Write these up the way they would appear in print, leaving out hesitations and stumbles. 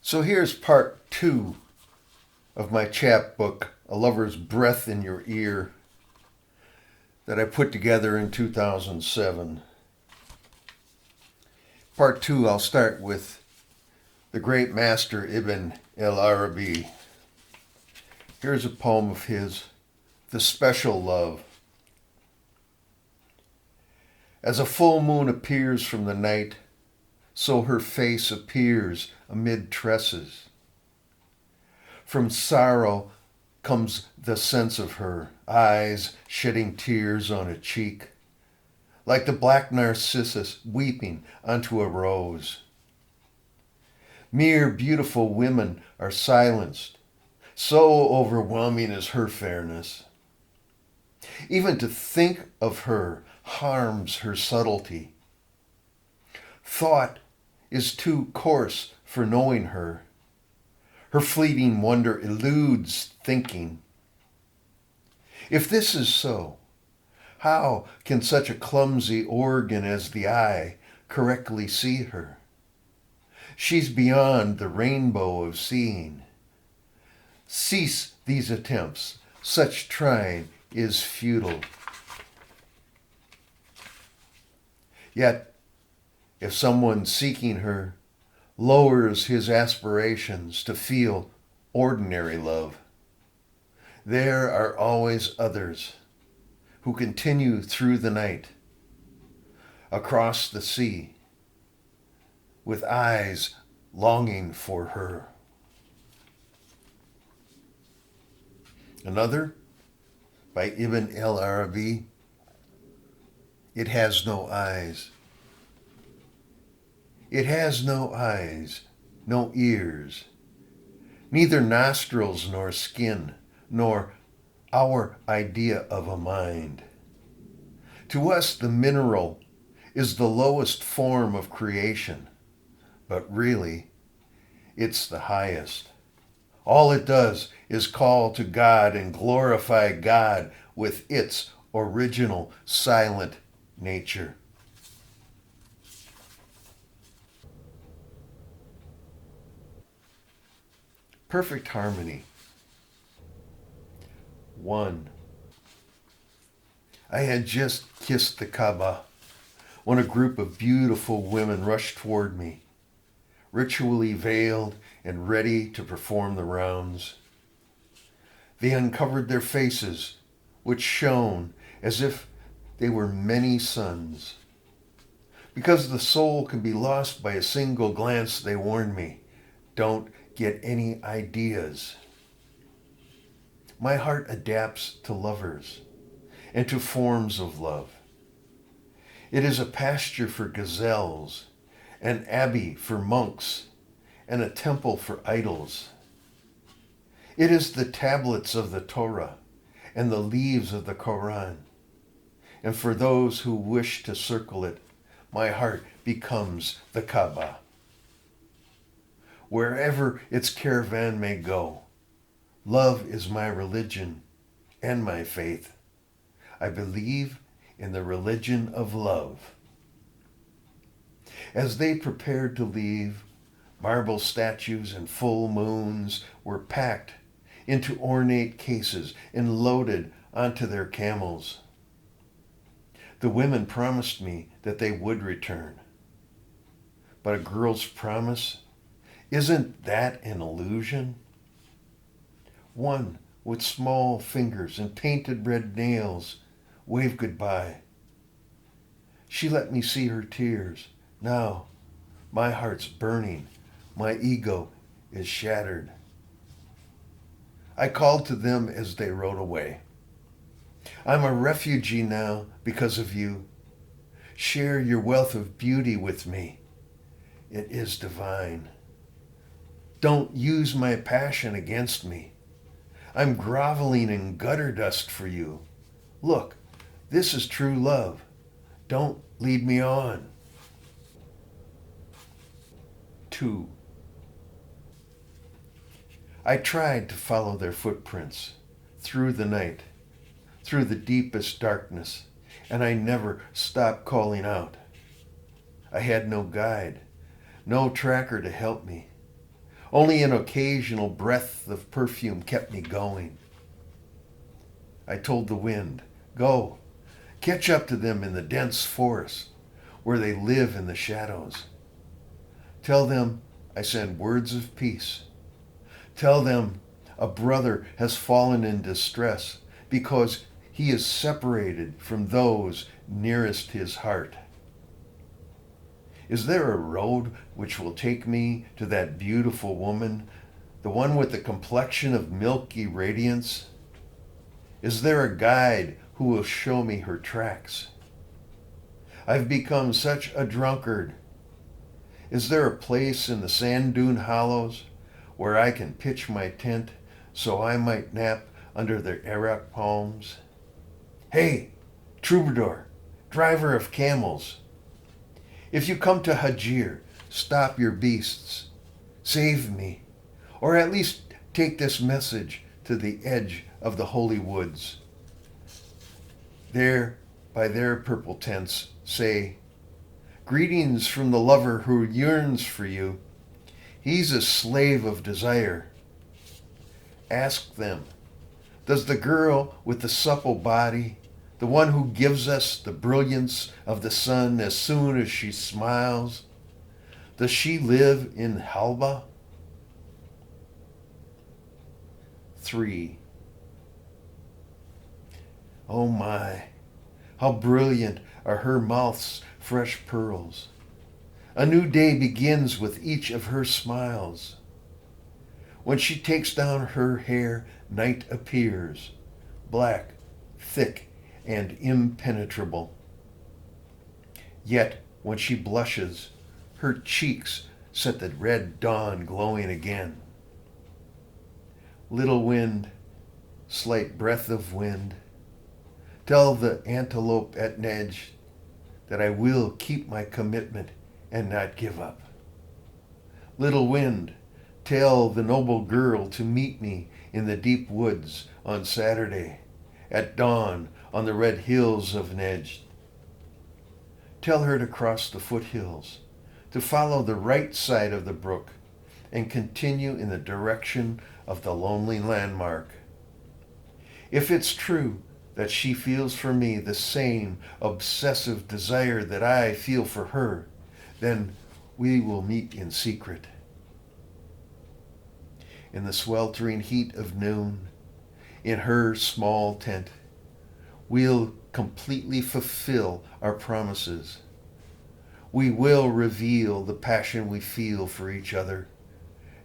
So here's part two of my chapbook, A Lover's Breath in Your Ear, that I put together in 2007. Part two, I'll start with the great master Ibn al-Arabi. Here's a poem of his, The Special Love. As a full moon appears from the night, so her face appears amid tresses. From sorrow comes the sense of her, eyes shedding tears on a cheek, like the black narcissus weeping onto a rose. Mere beautiful women are silenced, so overwhelming is her fairness. Even to think of her harms her subtlety. Thought is too coarse for knowing her. Her fleeting wonder eludes thinking. If this is so, how can such a clumsy organ as the eye correctly see her? She's beyond the rainbow of seeing. Cease these attempts. Such trying is futile. Yet, if someone seeking her lowers his aspirations to feel ordinary love, there are always others who continue through the night, across the sea, with eyes longing for her. Another, by Ibn al-Arabi, It has no eyes. It has no eyes, no ears, neither nostrils nor skin, nor our idea of a mind. To us, the mineral is the lowest form of creation, but really, it's the highest. All it does is call to God and glorify God with its original silent nature. Perfect harmony. 1. I had just kissed the Kaaba when a group of beautiful women rushed toward me, ritually veiled and ready to perform the rounds. They uncovered their faces, which shone as if they were many suns. Because the soul can be lost by a single glance, they warned me, don't get any ideas. My heart adapts to lovers and to forms of love. It is a pasture for gazelles, an abbey for monks, and a temple for idols. It is the tablets of the Torah and the leaves of the Quran. And for those who wish to circle it, my heart becomes the Kaaba. Wherever its caravan may go, love is my religion and my faith. I believe in the religion of love. As they prepared to leave, marble statues and full moons were packed into ornate cases and loaded onto their camels. The women promised me that they would return. But a girl's promise, isn't that an illusion? One with small fingers and painted red nails waved goodbye. She let me see her tears. Now, my heart's burning. My ego is shattered. I called to them as they rode away. I'm a refugee now because of you. Share your wealth of beauty with me. It is divine. Don't use my passion against me. I'm groveling in gutter dust for you. Look, this is true love. Don't lead me on. 2. I tried to follow their footprints through the night, through the deepest darkness, and I never stopped calling out. I had no guide, no tracker to help me. Only an occasional breath of perfume kept me going. I told the wind, "Go, catch up to them in the dense forest where they live in the shadows. Tell them I send words of peace. Tell them a brother has fallen in distress because he is separated from those nearest his heart. Is there a road which will take me to that beautiful woman, the one with the complexion of milky radiance? Is there a guide who will show me her tracks? I've become such a drunkard. Is there a place in the sand dune hollows where I can pitch my tent so I might nap under the arak palms? Hey, troubadour, driver of camels, if you come to Hajir, stop your beasts. Save me, or at least take this message to the edge of the holy woods. There, by their purple tents, say, greetings from the lover who yearns for you. He's a slave of desire. Ask them, does the girl with the supple body, the one who gives us the brilliance of the sun as soon as she smiles, does she live in Halba? 3. Oh my, how brilliant are her mouth's fresh pearls. A new day begins with each of her smiles. When she takes down her hair, night appears, black, thick, and impenetrable. Yet when she blushes, her cheeks set the red dawn glowing again. Little wind, slight breath of wind, tell the antelope at Nejd that I will keep my commitment and not give up. Little wind, tell the noble girl to meet me in the deep woods on Saturday, at dawn on the red hills of Nejd. Tell her to cross the foothills, to follow the right side of the brook, and continue in the direction of the lonely landmark. If it's true that she feels for me the same obsessive desire that I feel for her, then we will meet in secret. In the sweltering heat of noon, in her small tent, we'll completely fulfill our promises. We will reveal the passion we feel for each other,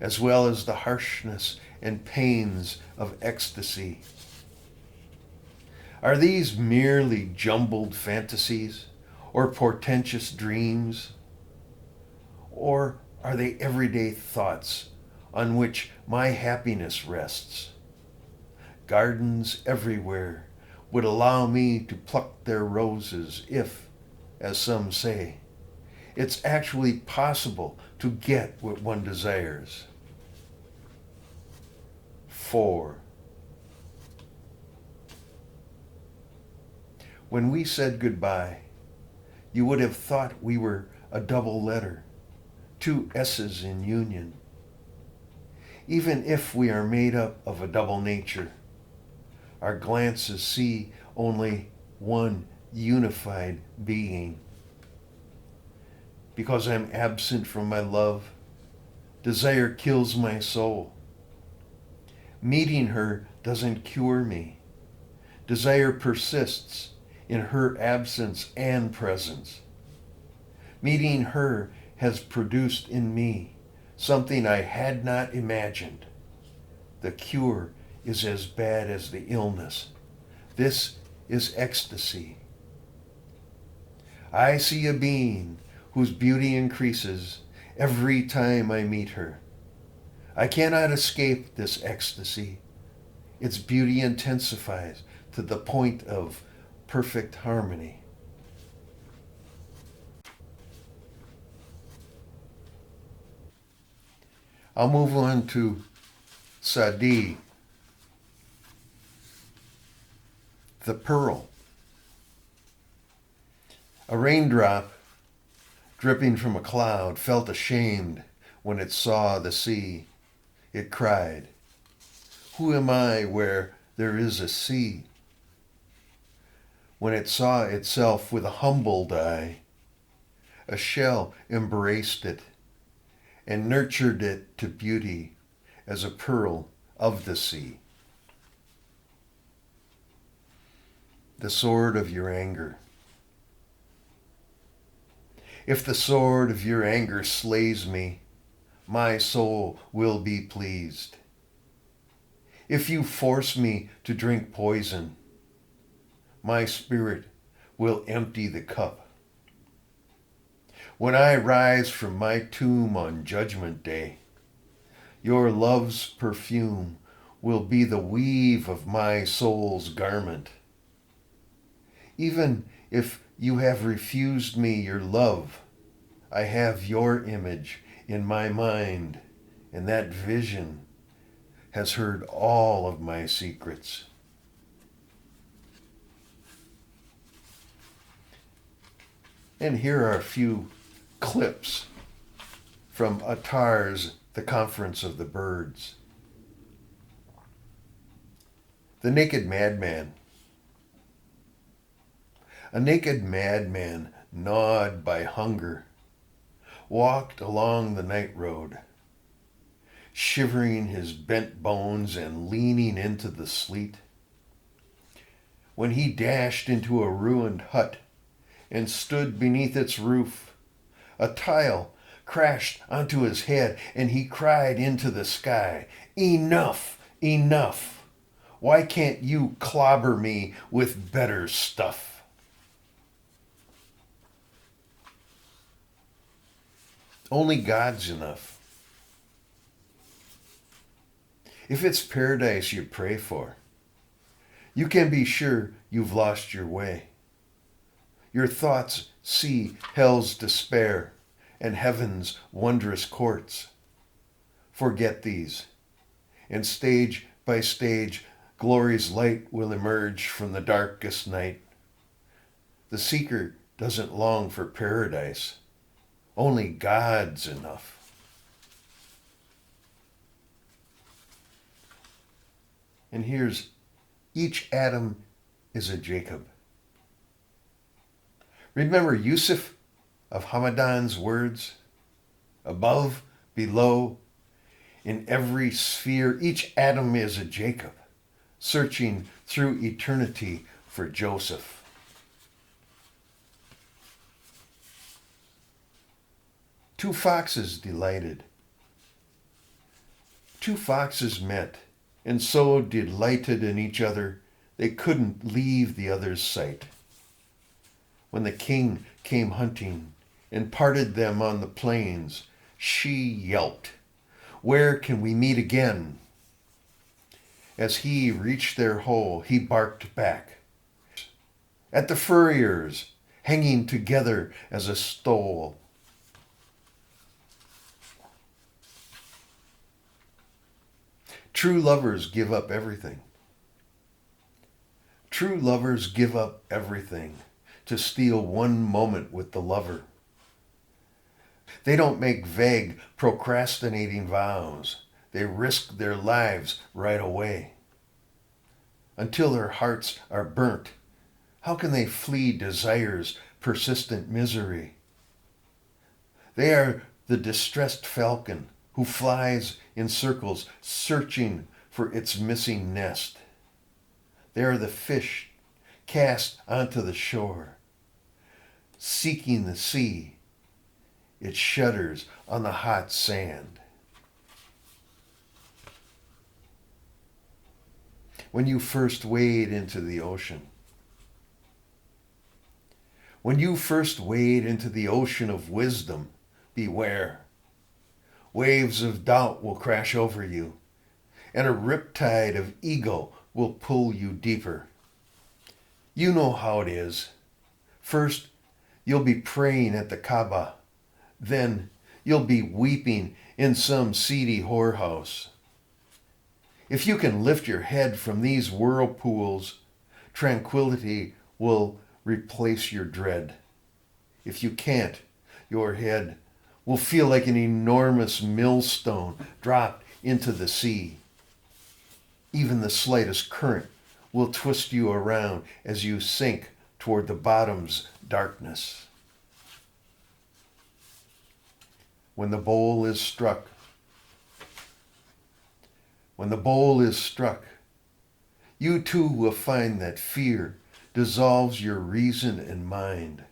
as well as the harshness and pains of ecstasy. Are these merely jumbled fantasies or portentous dreams? Or are they everyday thoughts on which my happiness rests? Gardens everywhere would allow me to pluck their roses if, as some say, it's actually possible to get what one desires. 4. When we said goodbye, you would have thought we were a double letter, 2 S's in union. Even if we are made up of a double nature, our glances see only one unified being. Because I'm absent from my love, desire kills my soul. Meeting her doesn't cure me. Desire persists in her absence and presence. Meeting her has produced in me something I had not imagined. The cure is as bad as the illness. This is ecstasy. I see a being whose beauty increases every time I meet her. I cannot escape this ecstasy. Its beauty intensifies to the point of perfect harmony. I'll move on to Sadi, the pearl. A raindrop dripping from a cloud felt ashamed when it saw the sea it cried. Who am I where there is a sea? When it saw itself with a humbled eye, a shell embraced it and nurtured it to beauty as a pearl of the sea. The sword of your anger. If the sword of your anger slays me, my soul will be pleased. If you force me to drink poison, my spirit will empty the cup. When I rise from my tomb on Judgment Day, your love's perfume will be the weave of my soul's garment. Even if you have refused me your love, I have your image in my mind, and that vision has heard all of my secrets. And here are a few clips from Attar's The Conference of the Birds. The Naked Madman. A naked madman, gnawed by hunger, walked along the night road, shivering his bent bones and leaning into the sleet. When he dashed into a ruined hut and stood beneath its roof, a tile crashed onto his head and he cried into the sky, "Enough, enough! Why can't you clobber me with better stuff?" Only God's enough. If it's paradise you pray for, you can be sure you've lost your way. Your thoughts see hell's despair and heaven's wondrous courts. Forget these, and stage by stage glory's light will emerge from the darkest night. The seeker doesn't long for paradise. Only God's enough. And here's each atom is a Jacob. Remember Yusuf of Hamadan's words? Above, below, in every sphere, each atom is a Jacob, searching through eternity for Joseph. Two foxes delighted. Two foxes met, and so delighted in each other, they couldn't leave the other's sight. When the king came hunting and parted them on the plains, she yelped, "Where can we meet again?" As he reached their hole, he barked back, "At the furrier's, hanging together as a stole." True lovers give up everything. True lovers give up everything to steal one moment with the lover. They don't make vague, procrastinating vows. They risk their lives right away. Until their hearts are burnt, how can they flee desire's persistent misery? They are the distressed falcon who flies in circles searching for its missing nest. They are the fish cast onto the shore, seeking the sea. It shudders on the hot sand. When you first wade into the ocean, when you first wade into the ocean of wisdom, beware. Waves of doubt will crash over you, and a riptide of ego will pull you deeper. You know how it is. First, you'll be praying at the Kaaba. Then, you'll be weeping in some seedy whorehouse. If you can lift your head from these whirlpools, tranquility will replace your dread. If you can't, your head will feel like an enormous millstone dropped into the sea. Even the slightest current will twist you around as you sink toward the bottom's darkness. When the bowl is struck, you too will find that fear dissolves your reason and mind.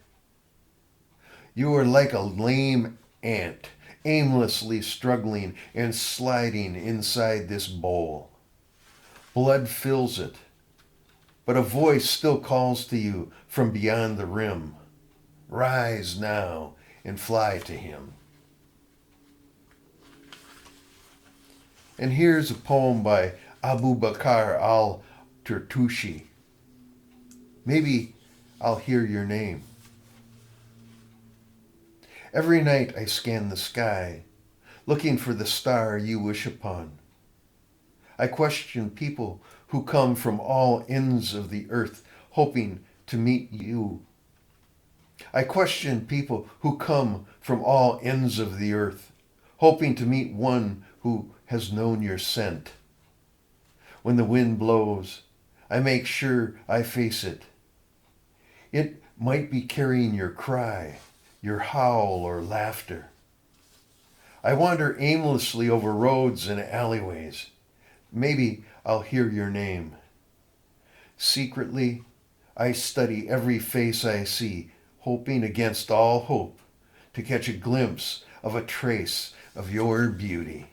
You are like a lame ant, aimlessly struggling and sliding inside this bowl. Blood fills it, but a voice still calls to you from beyond the rim. Rise now and fly to him. And here's a poem by Bakr al-Turtushi. Maybe I'll hear your name. Every night I scan the sky, looking for the star you wish upon. I question people who come from all ends of the earth, hoping to meet you. I question people who come from all ends of the earth, hoping to meet one who has known your scent. When the wind blows, I make sure I face it. It might be carrying your cry, your howl or laughter. I wander aimlessly over roads and alleyways. Maybe I'll hear your name. Secretly, I study every face I see, hoping against all hope to catch a glimpse of a trace of your beauty.